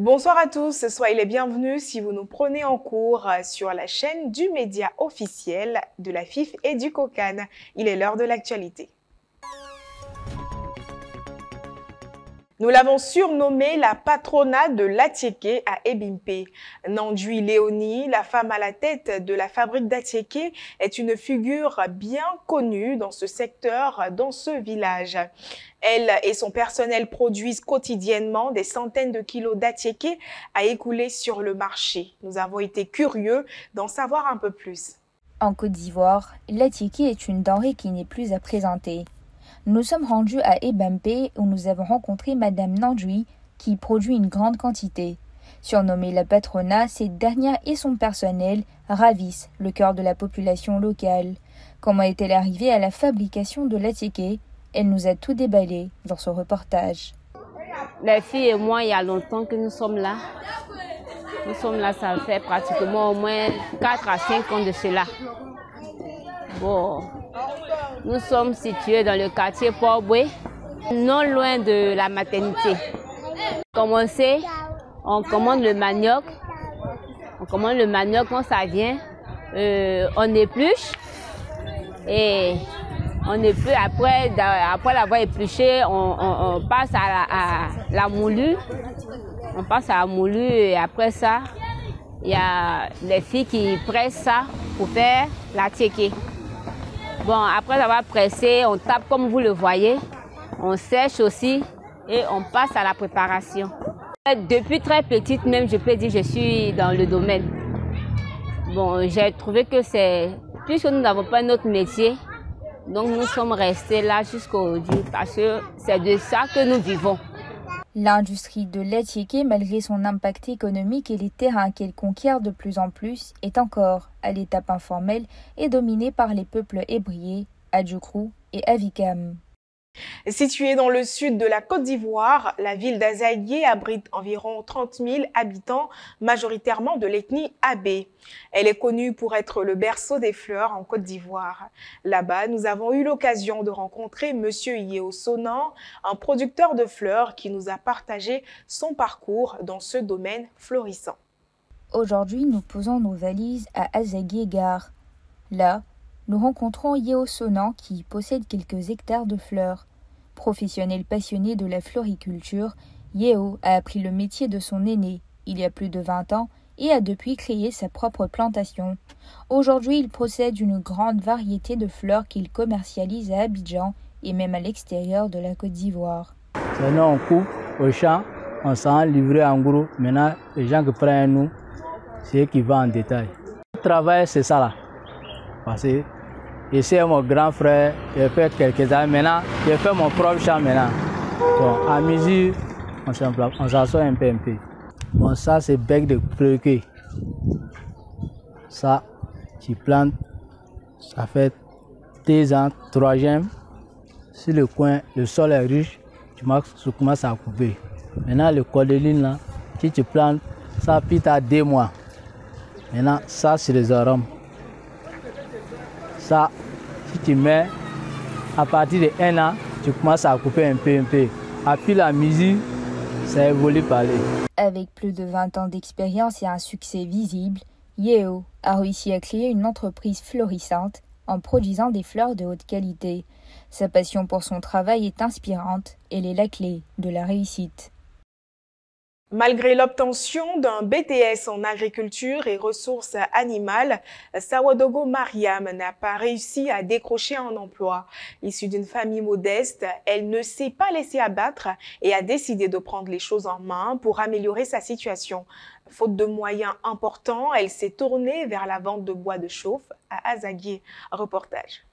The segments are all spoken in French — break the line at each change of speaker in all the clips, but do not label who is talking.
Bonsoir à tous, soyez les bienvenus si vous nous prenez en cours sur la chaîne du média officiel de la FIF et du COCAN. Il est l'heure de l'actualité. Nous l'avons surnommée la patronat de l'Atiéké à Ebimpe. Nandui Léonie, la femme à la tête de la fabrique d'Atiéké, est une figure bien connue dans ce secteur, dans ce village. Elle et son personnel produisent quotidiennement des centaines de kilos d'Atiéké à écouler sur le marché. Nous avons été curieux d'en savoir un peu plus.
En Côte d'Ivoire, l'Atiéké est une denrée qui n'est plus à présenter. Nous sommes rendus à Ebimpe où nous avons rencontré Madame Nandui qui produit une grande quantité. Surnommée la patronat, cette dernière et son personnel ravissent le cœur de la population locale. Comment est-elle arrivée à la fabrication de l'Atiéké? Elle nous a tout déballé dans son reportage.
Les filles et moi, il y a longtemps que nous sommes là. Nous sommes là, ça fait pratiquement au moins 4 à 5 ans de cela. Bon, nous sommes situés dans le quartier Port-Boué, non loin de la maternité. On commande le manioc. Quand ça vient, on épluche et après l'avoir épluché, on passe à la moulure. On passe à la moulure et après ça, il y a les filles qui pressent ça pour faire l'Atiéké. Bon, après avoir pressé, on tape comme vous le voyez, on sèche aussi et on passe à la préparation. Depuis très petite même, je peux dire, je suis dans le domaine. Bon, j'ai trouvé que puisque nous n'avons pas notre métier, donc nous sommes restés là jusqu'aujourd'hui parce que c'est de ça que nous vivons.
L'industrie de l'Atiéké, malgré son impact économique et les terrains qu'elle conquiert de plus en plus, est encore à l'étape informelle et dominée par les peuples hébriés, Adjoukrou et Avikam.
Située dans le sud de la Côte d'Ivoire, la ville d'Azagué abrite environ 30 000 habitants, majoritairement de l'ethnie Abé. Elle est connue pour être le berceau des fleurs en Côte d'Ivoire. Là-bas, nous avons eu l'occasion de rencontrer Monsieur Yeo Sonan, un producteur de fleurs qui nous a partagé son parcours dans ce domaine florissant.
Aujourd'hui, nous posons nos valises à Azagué Gare. Là, nous rencontrons Yeo Sonan qui possède quelques hectares de fleurs. Professionnel passionné de la floriculture, Yeo a appris le métier de son aîné il y a plus de 20 ans et a depuis créé sa propre plantation. Aujourd'hui, il possède une grande variété de fleurs qu'il commercialise à Abidjan et même à l'extérieur de la Côte d'Ivoire.
Maintenant, on coupe au champ, on s'en livre en gros. Maintenant, les gens qui prennent nous, c'est eux qui vendent en détail. Le travail, c'est ça là. Parce que c'est mon grand frère, j'ai fait quelques années maintenant, j'ai fait mon propre champ maintenant. Donc, à mesure, on s'assoit un peu. Bon, ça c'est bec de préquet. Ça, tu plantes, ça fait 2 ans, 3e. Sur le coin, le sol est riche, tu commences à couper. Maintenant, le cordeline là, si tu plantes, ça pique à 2 mois. Maintenant, ça c'est les arômes. Ça, si tu mets, à partir de 1 an, tu commences à couper un peu. À puis la mesure, ça évolue par les.
Avec plus de 20 ans d'expérience et un succès visible, Yeo a réussi à créer une entreprise florissante en produisant des fleurs de haute qualité. Sa passion pour son travail est inspirante, elle est la clé de la réussite.
Malgré l'obtention d'un BTS en agriculture et ressources animales, Sawadogo Mariam n'a pas réussi à décrocher un emploi. Issue d'une famille modeste, elle ne s'est pas laissée abattre et a décidé de prendre les choses en main pour améliorer sa situation. Faute de moyens importants, elle s'est tournée vers la vente de bois de chauffe à Azagué. Reportage.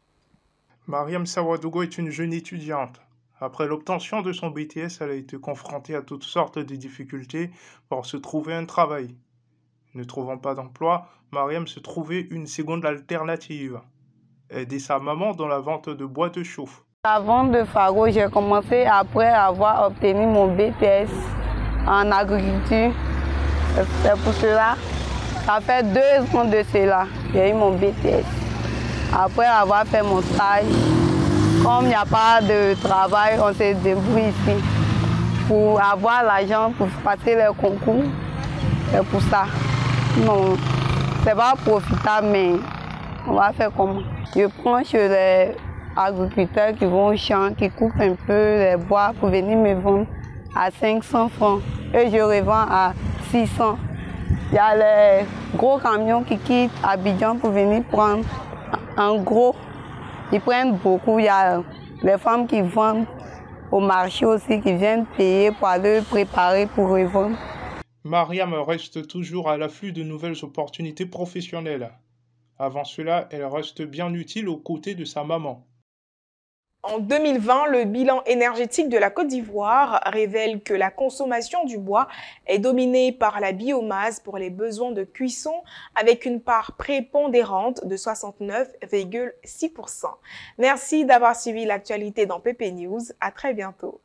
Mariam Sawadogo est une jeune étudiante. Après l'obtention de son BTS, elle a été confrontée à toutes sortes de difficultés pour se trouver un travail. Ne trouvant pas d'emploi, Mariam se trouvait une seconde alternative. Aider sa maman dans la vente de bois de chauffe.
La vente de fagots, j'ai commencé après avoir obtenu mon BTS en agriculture. C'est pour cela, ça fait 2 ans de cela, j'ai eu mon BTS. Après avoir fait mon stage, comme il n'y a pas de travail, on se débrouille ici. pour avoir l'argent pour passer les concours. C'est pour ça. Non, c'est pas profitable, mais on va faire comment? Je prends chez les agriculteurs qui vont au champ, qui coupent un peu les bois pour venir me vendre à 500 francs. Et je revends à 600. Il y a les gros camions qui quittent Abidjan pour venir prendre. En gros, ils prennent beaucoup. Il y a les femmes qui vendent au marché aussi, qui viennent payer pour aller préparer pour revendre.
Mariam reste toujours à l'afflux de nouvelles opportunités professionnelles. Avant cela, elle reste bien utile aux côtés de sa maman.
En 2020, le bilan énergétique de la Côte d'Ivoire révèle que la consommation du bois est dominée par la biomasse pour les besoins de cuisson avec une part prépondérante de 69,6%. Merci d'avoir suivi l'actualité dans PP News. À très bientôt.